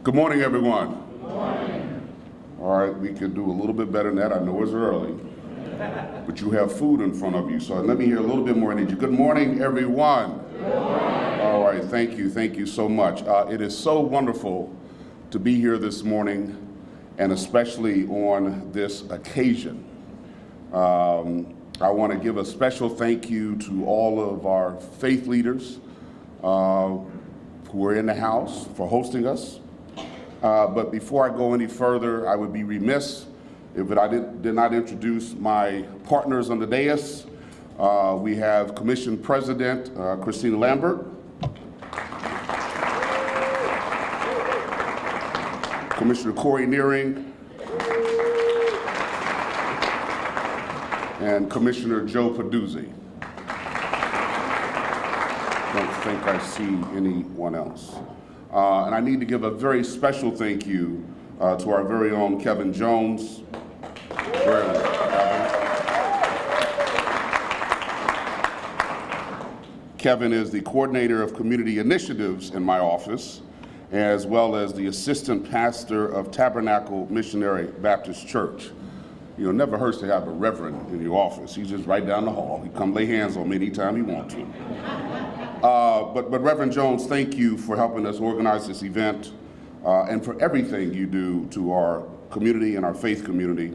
Good morning, everyone. Good morning. All right, we could do a little bit better than that. I know it's early, but you have food in front of you, so let me hear a little bit more energy. Good morning, everyone. Good morning. All right, thank you so much. It is so wonderful to be here this morning, and especially on this occasion. I want to give a special thank you to all of our faith leaders who are in the house for hosting us. But before I go any further, I would be remiss if I did not introduce my partners on the dais. We have Commission President Christina Lambert, Commissioner Corey Nearing, and Commissioner Joe Peduzzi. Don't think I see anyone else. And I need to give a very special thank you to our very own Kevin Jones. Kevin is the coordinator of community initiatives in my office, as well as the assistant pastor of Tabernacle Missionary Baptist Church. You know, it never hurts to have a reverend in your office. He's just right down the hall. He come lay hands on me anytime he wants to. But Reverend Jones, thank you for helping us organize this event and for everything you do to our community and our faith community.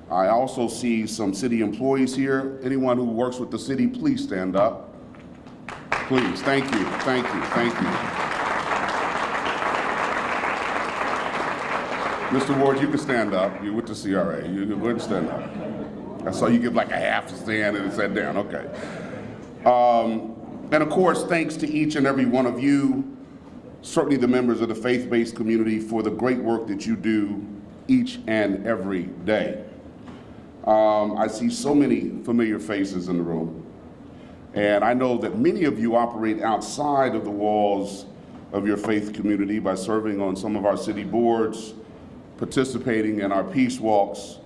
I also see some city employees here. Anyone who works with the city, please stand up. Please, thank you. Mr. Ward, you can stand up. You're with the CRA. You can stand up. I saw you give like a half stand and sat down. Okay. And of course, thanks to each and every one of you, certainly the members of the faith-based community, for the great work that you do each and every day. I see so many familiar faces in the room, and I know that many of you operate outside of the walls of your faith community by serving on some of our city boards, participating in our peace walks,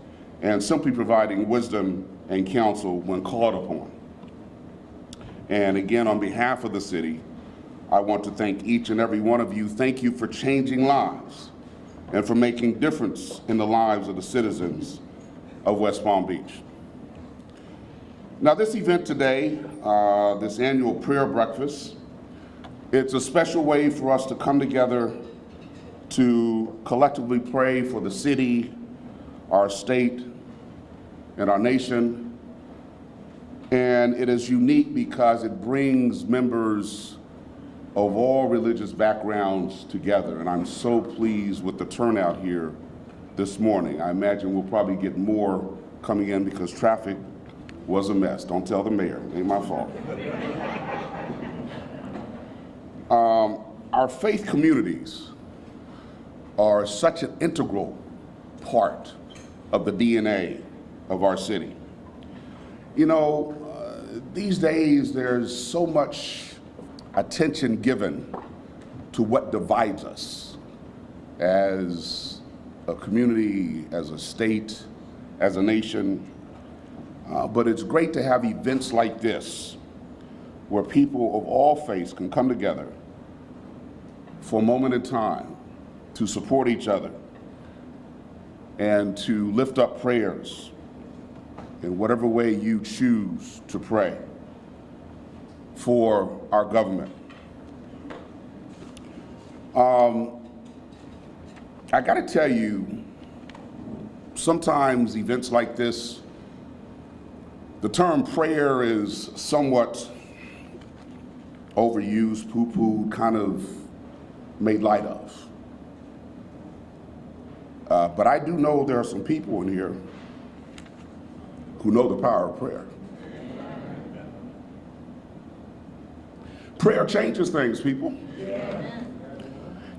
and simply providing wisdom and counsel when called upon. And again, on behalf of the city, I want to thank each and every one of you. Thank you for changing lives and for making difference in the lives of the citizens of West Palm Beach. Now, this event today, this annual prayer breakfast, it's a special way for us to come together to collectively pray for the city, our state, and our nation. And it is unique because it brings members of all religious backgrounds together. And I'm so pleased with the turnout here this morning. I imagine we'll probably get more coming in because traffic was a mess. Don't tell the mayor, it ain't my fault. Our faith communities are such an integral part of the DNA of our city. You know, these days there's so much attention given to what divides us as a community, as a state, as a nation. But it's great to have events like this where people of all faiths can come together for a moment in time to support each other and to lift up prayers in whatever way you choose to pray for our government. I gotta tell you, sometimes events like this, the term prayer is somewhat overused, poo-pooed, kind of made light of. But I do know there are some people in here who know the power of prayer. Prayer changes things, people.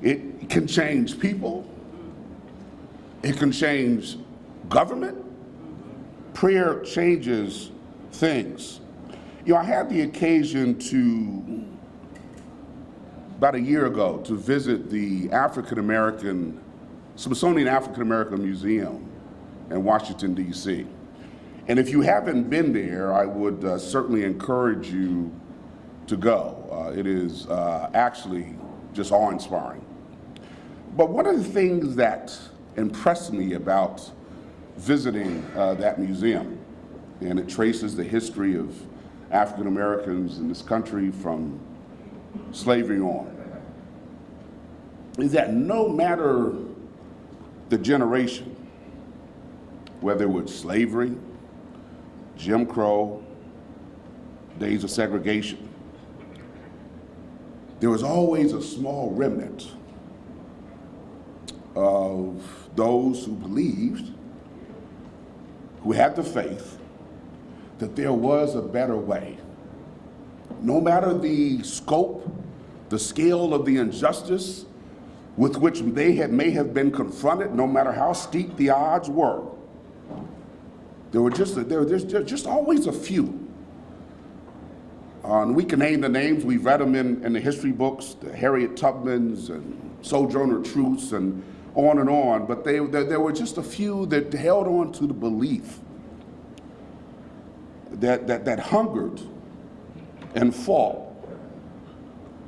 It can change people. It can change government. Prayer changes things. You know, I had the occasion to, about a year ago, to visit the Smithsonian African American Museum in Washington, D.C. And if you haven't been there, I would certainly encourage you to go. It is actually just awe-inspiring. But one of the things that impressed me about visiting that museum, and it traces the history of African Americans in this country from slavery on, is that no matter the generation, whether it was slavery, Jim Crow, days of segregation, there was always a small remnant of those who believed, who had the faith, that there was a better way. No matter the scope, the scale of the injustice with which they may have been confronted, no matter how steep the odds were, there's just always a few. And we can name the names. We've read them in the history books, the Harriet Tubmans and Sojourner Truths and on. But there were just a few that held on to the belief that hungered and fought,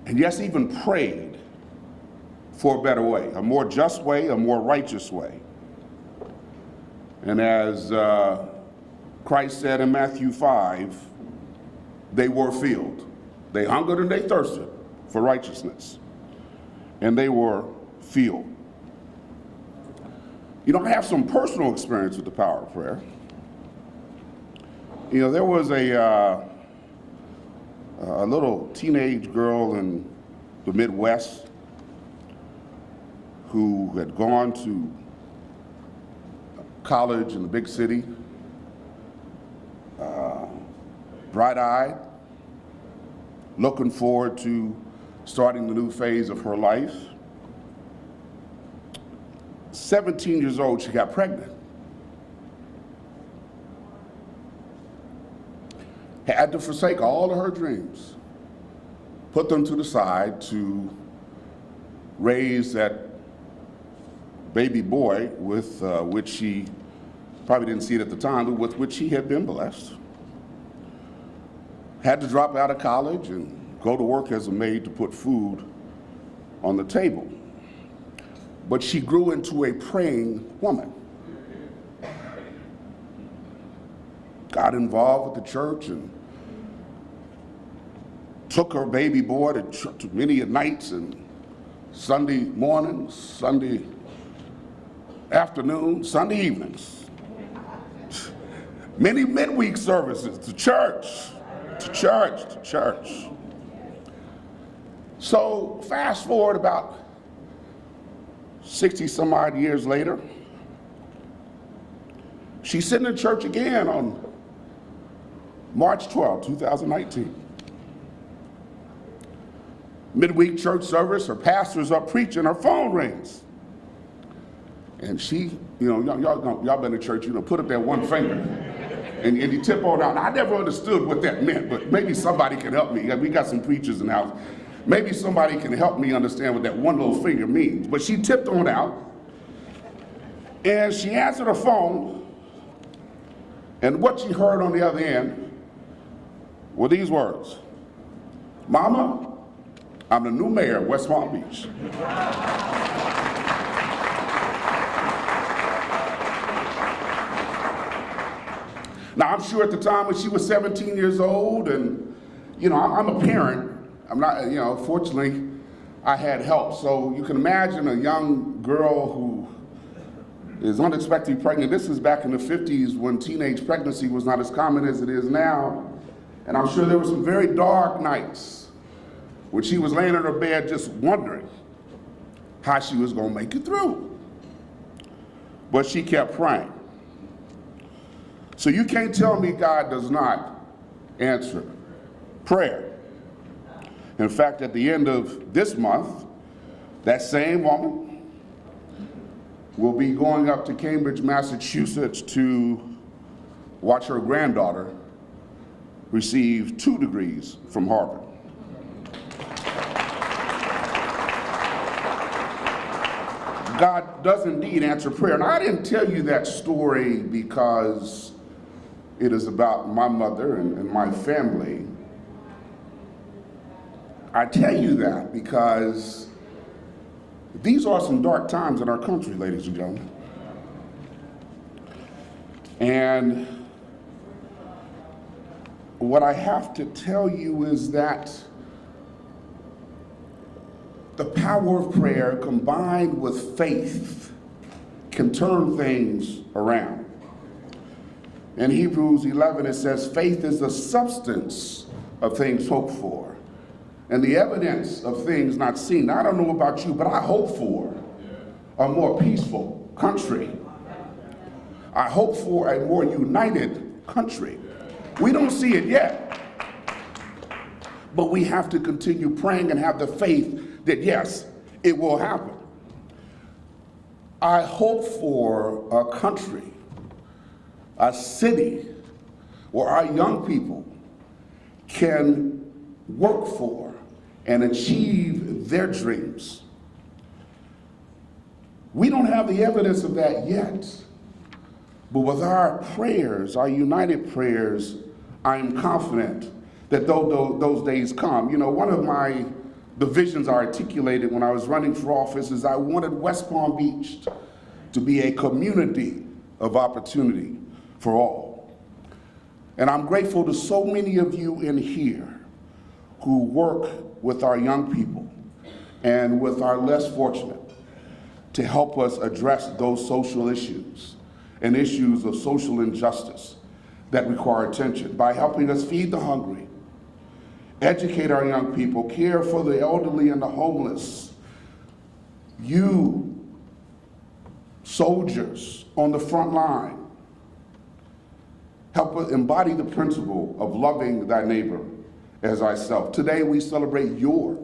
and yes, even prayed for a better way, a more just way, a more righteous way. And as Christ said in Matthew 5, they were filled. They hungered and they thirsted for righteousness, and they were filled. You know, I have some personal experience with the power of prayer. You know, there was a little teenage girl in the Midwest who had gone to college in the big city, bright-eyed, looking forward to starting the new phase of her life. 17 years old, she got pregnant. Had to forsake all of her dreams, put them to the side to raise that baby boy with which she probably didn't see it at the time, but with which she had been blessed. Had to drop out of college and go to work as a maid to put food on the table. But she grew into a praying woman. Got involved with the church and took her baby boy to many nights and Sunday mornings, Sunday afternoons, Sunday evenings. Many midweek services to church. So fast forward about 60 some odd years later, she's sitting in church again on March 12, 2019. Midweek church service, her pastor's up preaching, her phone rings. And she, you know, y'all been to church, you know, put up that one finger and you tip on out. Now, I never understood what that meant, but maybe somebody can help me. We got some preachers in the house. Maybe somebody can help me understand what that one little finger means. But she tipped on out and she answered her phone, and what she heard on the other end were these words: "Mama, I'm the new mayor of West Palm Beach." Now, I'm sure at the time when she was 17 years old, and, you know, I'm a parent. I'm not, you know, fortunately, I had help. So you can imagine a young girl who is unexpectedly pregnant. This is back in the 50s when teenage pregnancy was not as common as it is now. And I'm sure there were some very dark nights when she was laying in her bed just wondering how she was going to make it through. But she kept praying. So you can't tell me God does not answer prayer. In fact, at the end of this month, that same woman will be going up to Cambridge, Massachusetts to watch her granddaughter receive 2 degrees from Harvard. God does indeed answer prayer. Now, I didn't tell you that story because it is about my mother and my family. I tell you that because These are some dark times in our country, ladies and gentlemen. And what I have to tell you is that the power of prayer combined with faith can turn things around. In Hebrews 11, it says, faith is the substance of things hoped for and the evidence of things not seen. I don't know about you, but I hope for a more peaceful country. I hope for a more united country. We don't see it yet, but we have to continue praying and have the faith that, yes, it will happen. I hope for a country, a city, where our young people can work for and achieve their dreams. We don't have the evidence of that yet, but with our prayers, our united prayers, I am confident that those days come. You know, one of the visions I articulated when I was running for office is I wanted West Palm Beach to be a community of opportunity for all. And I'm grateful to so many of you in here who work with our young people and with our less fortunate to help us address those social issues and issues of social injustice that require attention by helping us feed the hungry, educate our young people, care for the elderly and the homeless. You, soldiers on the front line, help us embody the principle of loving thy neighbor as thyself. Today we celebrate your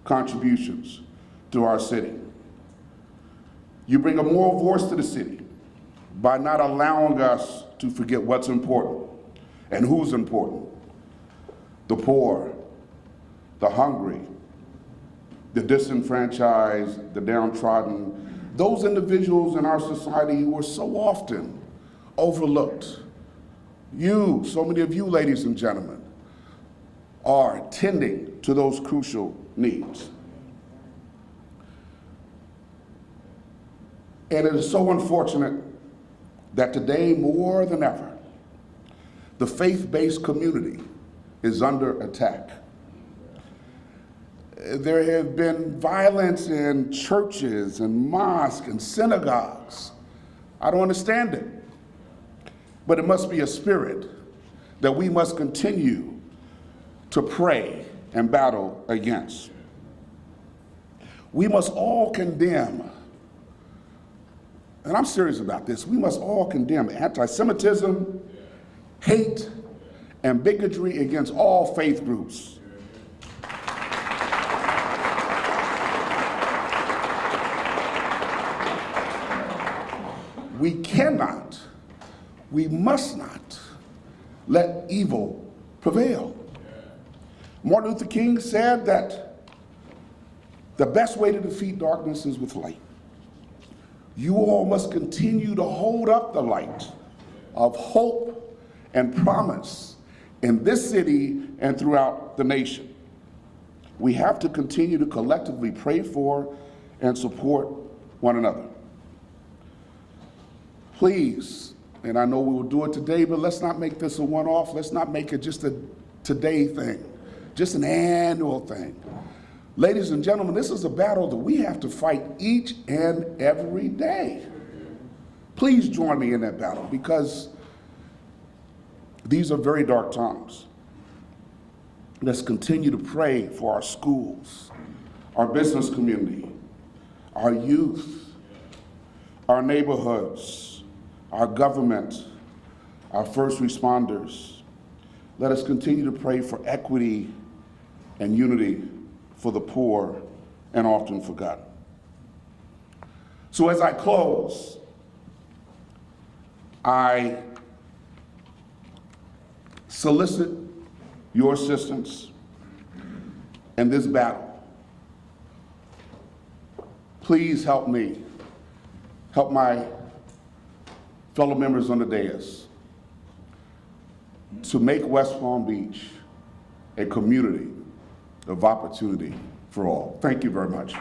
contributions to our city. You bring a moral voice to the city by not allowing us to forget what's important and who's important. The poor, the hungry, the disenfranchised, the downtrodden, those individuals in our society who are so often overlooked. You, so many of you, ladies and gentlemen, are tending to those crucial needs. And it is so unfortunate that today, more than ever, the faith-based community is under attack. There have been violence in churches and mosques and synagogues. I don't understand it. But it must be a spirit that we must continue to pray and battle against. We must all condemn, and I'm serious about this, we must all condemn anti-Semitism, hate, and bigotry against all faith groups. We cannot, we must not let evil prevail. Martin Luther King said that the best way to defeat darkness is with light. You all must continue to hold up the light of hope and promise in this city and throughout the nation. We have to continue to collectively pray for and support one another. Please, and I know we will do it today, but let's not make this a one-off. Let's not make it just a today thing, just an annual thing. Ladies and gentlemen, this is a battle that we have to fight each and every day. Please join me in that battle, because these are very dark times. Let's continue to pray for our schools, our business community, our youth, our neighborhoods, our government, our first responders. Let us continue to pray for equity and unity for the poor and often forgotten. So as I close, I solicit your assistance in this battle. Please help me, help my fellow members on the dais to make West Palm Beach a community of opportunity for all. Thank you very much.